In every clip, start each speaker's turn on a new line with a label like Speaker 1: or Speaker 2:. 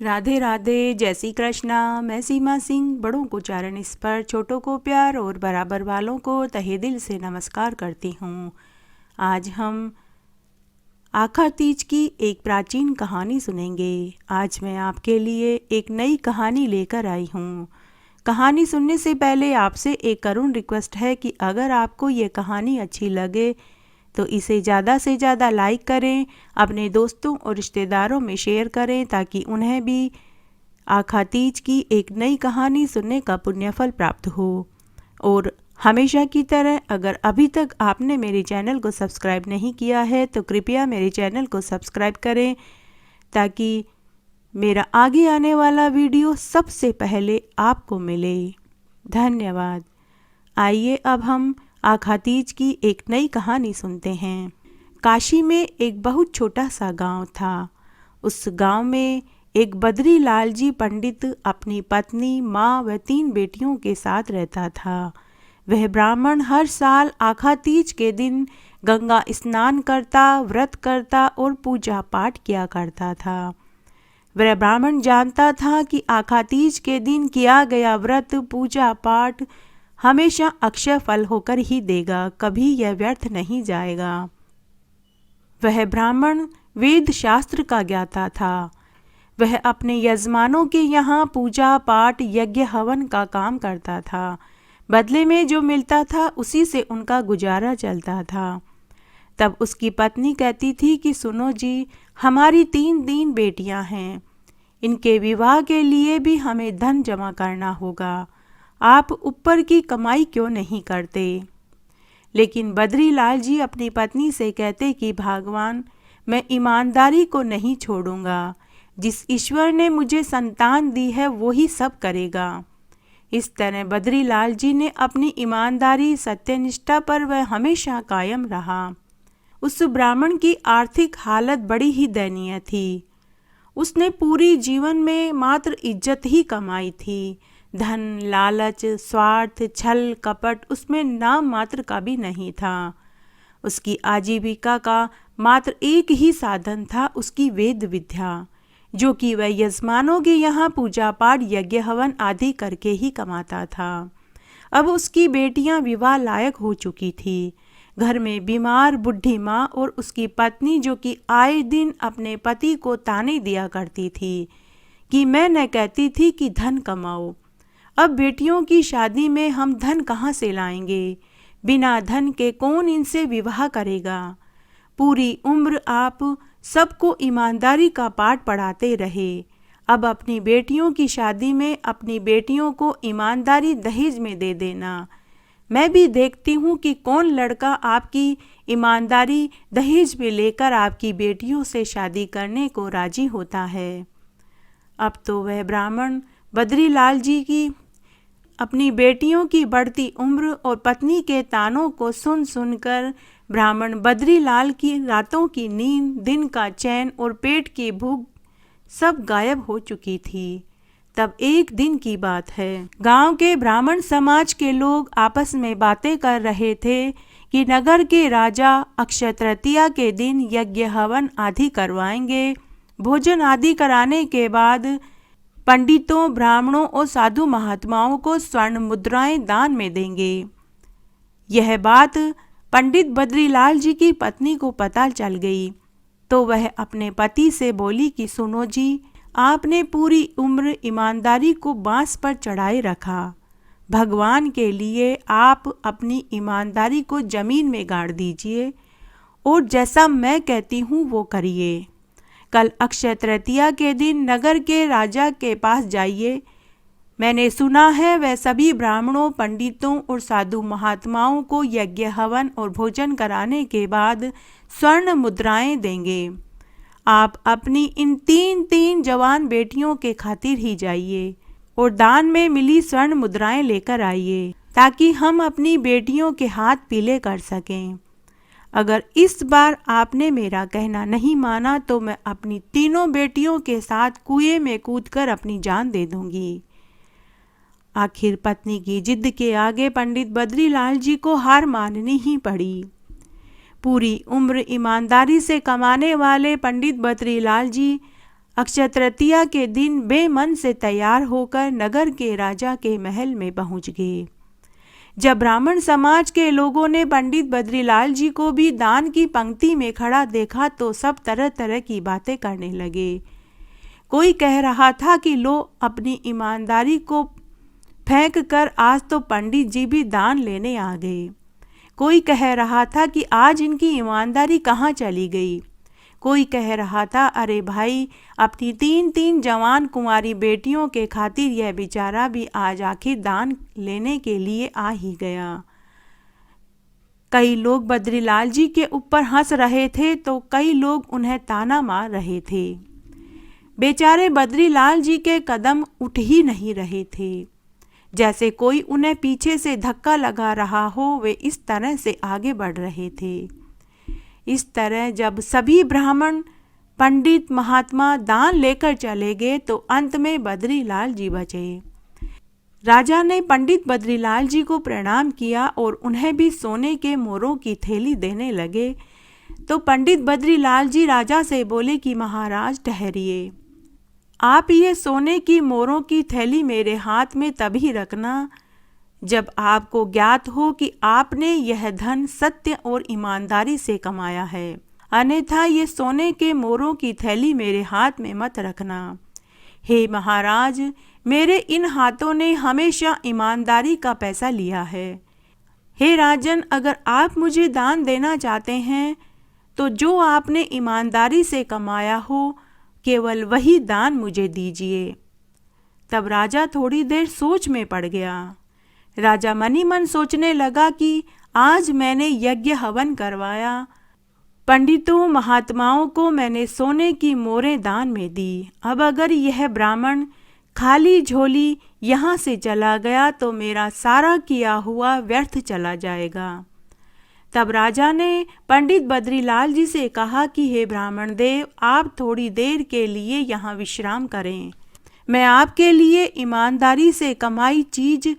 Speaker 1: राधे राधे, जय श्री कृष्णा। मैं सीमा सिंह बड़ों को चरण स्पर्श, छोटों को प्यार और बराबर वालों को तहे दिल से नमस्कार करती हूँ। आज हम आखा तीज की एक प्राचीन कहानी सुनेंगे। आज मैं आपके लिए एक नई कहानी लेकर आई हूँ। कहानी सुनने से पहले आपसे एक करुण रिक्वेस्ट है कि अगर आपको ये कहानी अच्छी लगे तो इसे ज़्यादा से ज़्यादा लाइक करें, अपने दोस्तों और रिश्तेदारों में शेयर करें ताकि उन्हें भी आखा तीज की एक नई कहानी सुनने का पुण्यफल प्राप्त हो। और हमेशा की तरह अगर अभी तक आपने मेरे चैनल को सब्सक्राइब नहीं किया है तो कृपया मेरे चैनल को सब्सक्राइब करें ताकि मेरा आगे आने वाला वीडियो सबसे पहले आपको मिले। धन्यवाद। आइए अब हम आखा तीज की एक नई कहानी सुनते हैं। काशी में एक बहुत छोटा सा गांव था। उस गांव में एक बद्री लाल जी पंडित अपनी पत्नी, माँ व 3 बेटियों के साथ रहता था। वह ब्राह्मण हर साल आखा तीज के दिन गंगा स्नान करता, व्रत करता और पूजा पाठ किया करता था। वह ब्राह्मण जानता था कि आखा तीज के दिन किया गया व्रत, पूजा पाठ हमेशा अक्षय फल होकर ही देगा, कभी यह व्यर्थ नहीं जाएगा। वह ब्राह्मण वेद शास्त्र का ज्ञाता था। वह अपने यजमानों के यहाँ पूजा पाठ, यज्ञ हवन का काम करता था। बदले में जो मिलता था उसी से उनका गुजारा चलता था। तब उसकी पत्नी कहती थी कि सुनो जी, हमारी 3 बेटियां हैं, इनके विवाह के लिए भी हमें धन जमा करना होगा। आप ऊपर की कमाई क्यों नहीं करते? लेकिन बद्री लाल जी अपनी पत्नी से कहते कि भगवान, मैं ईमानदारी को नहीं छोड़ूंगा। जिस ईश्वर ने मुझे संतान दी है वो ही सब करेगा। इस तरह बद्री लाल जी ने अपनी ईमानदारी, सत्यनिष्ठा पर वह हमेशा कायम रहा। उस ब्राह्मण की आर्थिक हालत बड़ी ही दयनीय थी। उसने पूरी जीवन में मात्र इज्जत ही कमाई थी। धन, लालच, स्वार्थ, छल, कपट उसमें नाम मात्र का भी नहीं था। उसकी आजीविका का मात्र एक ही साधन था, उसकी वेद विद्या, जो कि वह यजमानों के यहाँ पूजा पाठ, यज्ञ हवन आदि करके ही कमाता था। अब उसकी बेटियां विवाह लायक हो चुकी थी। घर में बीमार बुढ़ी माँ और उसकी पत्नी, जो कि आए दिन अपने पति को ताने दिया करती थी कि मैं न कहती थी कि धन कमाओ, अब बेटियों की शादी में हम धन कहाँ से लाएंगे? बिना धन के कौन इनसे विवाह करेगा? पूरी उम्र आप सबको ईमानदारी का पाठ पढ़ाते रहे, अब अपनी बेटियों की शादी में अपनी बेटियों को ईमानदारी दहेज में दे देना। मैं भी देखती हूँ कि कौन लड़का आपकी ईमानदारी दहेज में लेकर आपकी बेटियों से शादी करने को राजी होता है। अब तो वह ब्राह्मण बद्री लाल जी की अपनी बेटियों की बढ़ती उम्र और पत्नी के तानों को सुन सुनकर ब्राह्मण बद्री लाल की रातों की नींद, दिन का चैन और पेट की भूख सब गायब हो चुकी थी। तब एक दिन की बात है, गांव के ब्राह्मण समाज के लोग आपस में बातें कर रहे थे कि नगर के राजा अक्षय तृतीया के दिन यज्ञ हवन आदि करवाएंगे। भोजन आदि कराने के बाद पंडितों, ब्राह्मणों और साधु महात्माओं को स्वर्ण मुद्राएं दान में देंगे। यह बात पंडित बद्रीलाल जी की पत्नी को पता चल गई, तो वह अपने पति से बोली कि सुनो जी, आपने पूरी उम्र ईमानदारी को बांस पर चढ़ाए रखा। भगवान के लिए आप अपनी ईमानदारी को जमीन में गाड़ दीजिए और जैसा मैं कहती हूँ वो करिए। कल अक्षय तृतीया के दिन नगर के राजा के पास जाइए। मैंने सुना है वह सभी ब्राह्मणों, पंडितों और साधु महात्माओं को यज्ञ हवन और भोजन कराने के बाद स्वर्ण मुद्राएं देंगे। आप अपनी इन 3 जवान बेटियों के खातिर ही जाइए और दान में मिली स्वर्ण मुद्राएं लेकर आइए ताकि हम अपनी बेटियों के हाथ पीले कर सकें। अगर इस बार आपने मेरा कहना नहीं माना तो मैं अपनी 3 बेटियों के साथ कुएं में कूदकर अपनी जान दे दूंगी। आखिर पत्नी की जिद के आगे पंडित बद्रीलाल जी को हार माननी ही पड़ी। पूरी उम्र ईमानदारी से कमाने वाले पंडित बद्रीलाल जी अक्षय तृतीया के दिन बेमन से तैयार होकर नगर के राजा के महल में पहुंच गए। जब ब्राह्मण समाज के लोगों ने पंडित बद्रीलाल जी को भी दान की पंक्ति में खड़ा देखा तो सब तरह तरह की बातें करने लगे। कोई कह रहा था कि लो अपनी ईमानदारी को फेंक कर आज तो पंडित जी भी दान लेने आ गए। कोई कह रहा था कि आज इनकी ईमानदारी कहाँ चली गई। कोई कह रहा था अरे भाई, अपनी 3 जवान कुंवारी बेटियों के खातिर यह बेचारा भी आज आखिर दान लेने के लिए आ ही गया। कई लोग बद्रीलाल जी के ऊपर हंस रहे थे तो कई लोग उन्हें ताना मार रहे थे। बेचारे बद्रीलाल जी के कदम उठ ही नहीं रहे थे, जैसे कोई उन्हें पीछे से धक्का लगा रहा हो। वे इस तरह से आगे बढ़ रहे थे। इस तरह जब सभी ब्राह्मण, पंडित, महात्मा दान लेकर चले गए तो अंत में बद्रीलाल जी बचे। राजा ने पंडित बद्रीलाल जी को प्रणाम किया और उन्हें भी सोने के मोरों की थैली देने लगे। तो पंडित बद्रीलाल जी राजा से बोले कि महाराज ठहरिए, आप ये सोने की मोरों की थैली मेरे हाथ में तभी रखना जब आपको ज्ञात हो कि आपने यह धन सत्य और ईमानदारी से कमाया है, अन्यथा ये सोने के मोरों की थैली मेरे हाथ में मत रखना। हे महाराज, मेरे इन हाथों ने हमेशा ईमानदारी का पैसा लिया है। हे राजन, अगर आप मुझे दान देना चाहते हैं तो जो आपने ईमानदारी से कमाया हो केवल वही दान मुझे दीजिए। तब राजा थोड़ी देर सोच में पड़ गया। राजा मनी मन सोचने लगा कि आज मैंने यज्ञ हवन करवाया, पंडितों महात्माओं को मैंने सोने की मोरें दान में दी। अब अगर यह ब्राह्मण खाली झोली यहाँ से चला गया तो मेरा सारा किया हुआ व्यर्थ चला जाएगा। तब राजा ने पंडित बद्रीलाल जी से कहा कि हे ब्राह्मण देव, आप थोड़ी देर के लिए यहाँ विश्राम करें। मैं आपके लिए ईमानदारी से कमाई चीज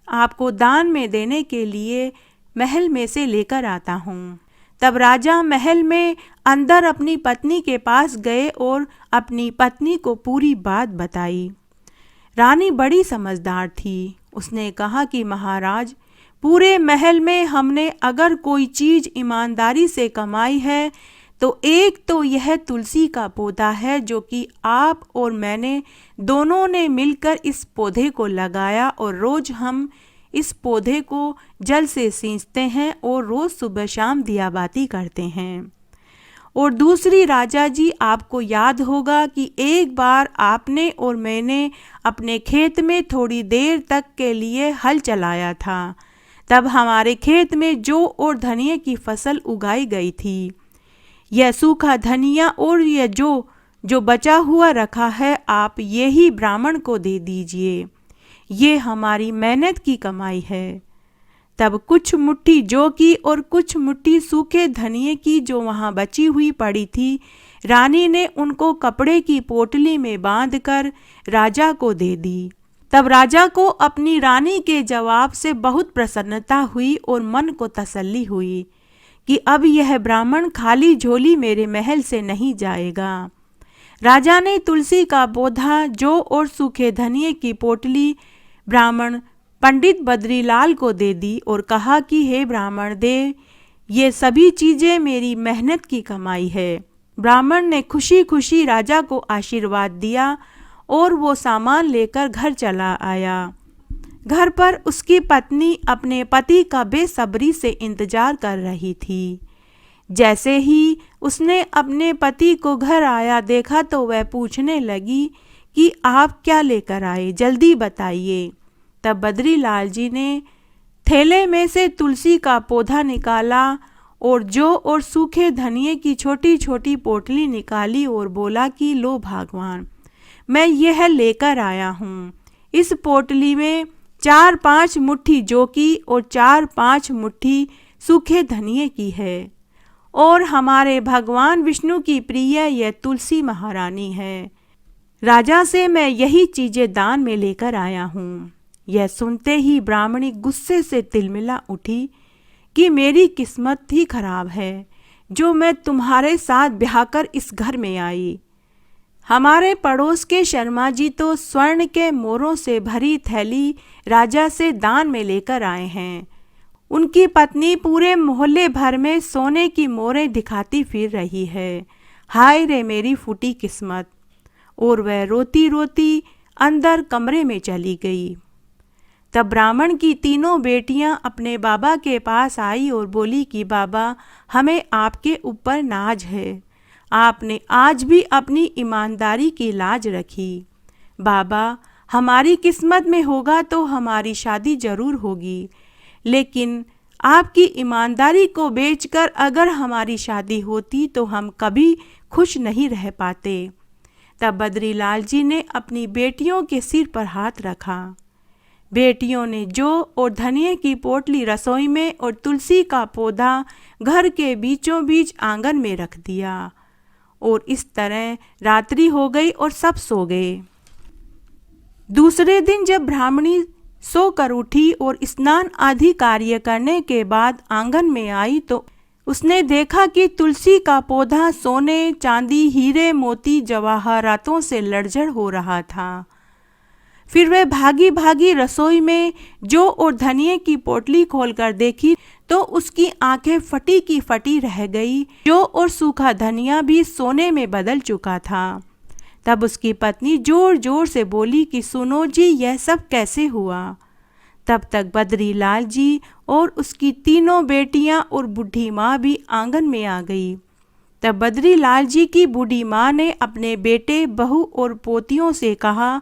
Speaker 1: आपको दान में देने के लिए महल में से लेकर आता हूँ। तब राजा महल में अंदर अपनी पत्नी के पास गए और अपनी पत्नी को पूरी बात बताई। रानी बड़ी समझदार थी। उसने कहा कि महाराज, पूरे महल में हमने अगर कोई चीज़ ईमानदारी से कमाई है तो एक तो यह तुलसी का पौधा है जो कि आप और मैंने दोनों ने मिलकर इस पौधे को लगाया और रोज़ हम इस पौधे को जल से सींचते हैं और रोज़ सुबह शाम दियाबाती करते हैं। और दूसरी, राजा जी, आपको याद होगा कि एक बार आपने और मैंने अपने खेत में थोड़ी देर तक के लिए हल चलाया था। तब हमारे खेत में जौ और धनिया की फसल उगाई गई थी। यह सूखा धनिया और यह जो बचा हुआ रखा है, आप यही ब्राह्मण को दे दीजिए। ये हमारी मेहनत की कमाई है। तब कुछ मुट्ठी जौ की और कुछ मुट्ठी सूखे धनिये की जो वहाँ बची हुई पड़ी थी, रानी ने उनको कपड़े की पोटली में बांधकर राजा को दे दी। तब राजा को अपनी रानी के जवाब से बहुत प्रसन्नता हुई और मन को तसल्ली हुई कि अब यह ब्राह्मण खाली झोली मेरे महल से नहीं जाएगा। राजा ने तुलसी का पौधा, जौ और सूखे धनिये की पोटली ब्राह्मण पंडित बद्रीलाल को दे दी और कहा कि हे ब्राह्मण देव, ये सभी चीज़ें मेरी मेहनत की कमाई है। ब्राह्मण ने खुशी खुशी राजा को आशीर्वाद दिया और वो सामान लेकर घर चला आया। घर पर उसकी पत्नी अपने पति का बेसब्री से इंतजार कर रही थी। जैसे ही उसने अपने पति को घर आया देखा तो वह पूछने लगी कि आप क्या लेकर आए, जल्दी बताइए। तब बद्रीलाल जी ने थैले में से तुलसी का पौधा निकाला और जौ और सूखे धनिये की छोटी छोटी पोटली निकाली और बोला कि लो भगवान, मैं यह लेकर आया हूँ। इस पोटली में 4-5 मुट्ठी जौ की और 4-5 मुट्ठी सूखे धनिये की है और हमारे भगवान विष्णु की प्रिय यह तुलसी महारानी है। राजा से मैं यही चीज़ें दान में लेकर आया हूँ। यह सुनते ही ब्राह्मणी गुस्से से तिलमिला उठी कि मेरी किस्मत ही खराब है जो मैं तुम्हारे साथ ब्याह कर इस घर में आई। हमारे पड़ोस के शर्मा जी तो स्वर्ण के मोरों से भरी थैली राजा से दान में लेकर आए हैं। उनकी पत्नी पूरे मोहल्ले भर में सोने की मोहरें दिखाती फिर रही है। हाय रे मेरी फूटी किस्मत। और वह रोती रोती अंदर कमरे में चली गई। तब ब्राह्मण की तीनों बेटियां अपने बाबा के पास आई और बोली कि बाबा, हमें आपके ऊपर नाज है। आपने आज भी अपनी ईमानदारी की लाज रखी। बाबा, हमारी किस्मत में होगा तो हमारी शादी जरूर होगी, लेकिन आपकी ईमानदारी को बेचकर अगर हमारी शादी होती तो हम कभी खुश नहीं रह पाते। तब बद्रीलाल जी ने अपनी बेटियों के सिर पर हाथ रखा। बेटियों ने जौ और धनिये की पोटली रसोई में और तुलसी का पौधा घर के बीचों बीच आंगन में रख दिया। और इस तरह रात्रि हो गई और सब सो गए। दूसरे दिन जब ब्राह्मणी सोकर उठी और स्नान आदि कार्य करने के बाद आंगन में आई तो उसने देखा कि तुलसी का पौधा सोने, चांदी, हीरे, मोती, जवाहरातों से लड़झड़ हो रहा था। फिर वह भागी भागी रसोई में जौ और धनिये की पोटली खोलकर देखी तो उसकी आंखें फटी की फटी रह गई। जौ और सूखा धनिया भी सोने में बदल चुका था। तब उसकी पत्नी जोर जोर से बोली कि सुनो जी, यह सब कैसे हुआ। तब तक बद्रीलाल जी और उसकी तीनों बेटियां और बूढ़ी माँ भी आंगन में आ गई। तब बद्रीलाल जी की बूढ़ी माँ ने अपने बेटे, बहू और पोतियों से कहा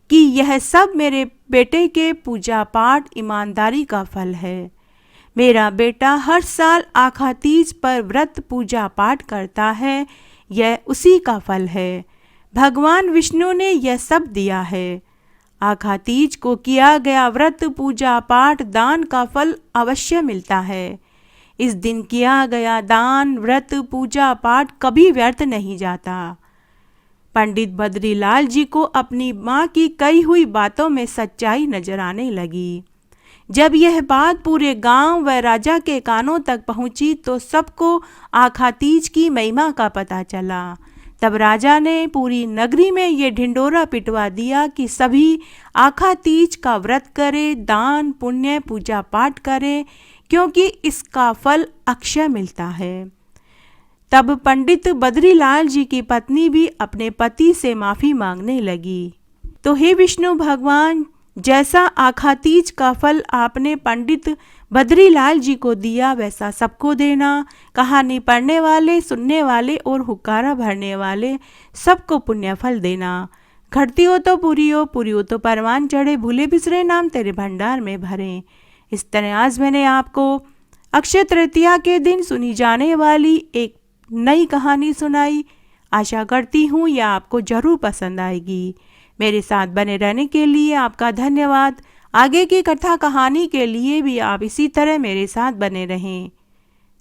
Speaker 1: कि यह सब मेरे बेटे के पूजा पाठ ईमानदारी का फल है। मेरा बेटा हर साल आखा तीज पर व्रत पूजा पाठ करता है, यह उसी का फल है। भगवान विष्णु ने यह सब दिया है। आखा तीज को किया गया व्रत पूजा पाठ दान का फल अवश्य मिलता है। इस दिन किया गया दान व्रत पूजा पाठ कभी व्यर्थ नहीं जाता। पंडित बद्रीलाल जी को अपनी माँ की कही हुई बातों में सच्चाई नजर आने लगी। जब यह बात पूरे गांव व राजा के कानों तक पहुंची तो सबको आखा तीज की महिमा का पता चला। तब राजा ने पूरी नगरी में ये ढिंडोरा पिटवा दिया कि सभी आखा तीज का व्रत करें, दान पुण्य पूजा पाठ करें, क्योंकि इसका फल अक्षय मिलता है। तब पंडित बद्रीलाल जी की पत्नी भी अपने पति से माफ़ी मांगने लगी। तो हे विष्णु भगवान, जैसा आखा तीज का फल आपने पंडित बद्रीलाल जी को दिया वैसा सबको देना। कहानी पढ़ने वाले, सुनने वाले और हुक्कारा भरने वाले सबको पुण्य फल देना। घटती हो तो पूरी हो, पूरी हो तो परवान चढ़े, भूले बिसरे नाम तेरे भंडार में भरे। इस तरह आज मैंने आपको अक्षय तृतीया के दिन सुनी जाने वाली एक नई कहानी सुनाई। आशा करती हूँ यह आपको ज़रूर पसंद आएगी। मेरे साथ बने रहने के लिए आपका धन्यवाद। आगे की कथा कहानी के लिए भी आप इसी तरह मेरे साथ बने रहें।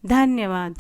Speaker 1: धन्यवाद।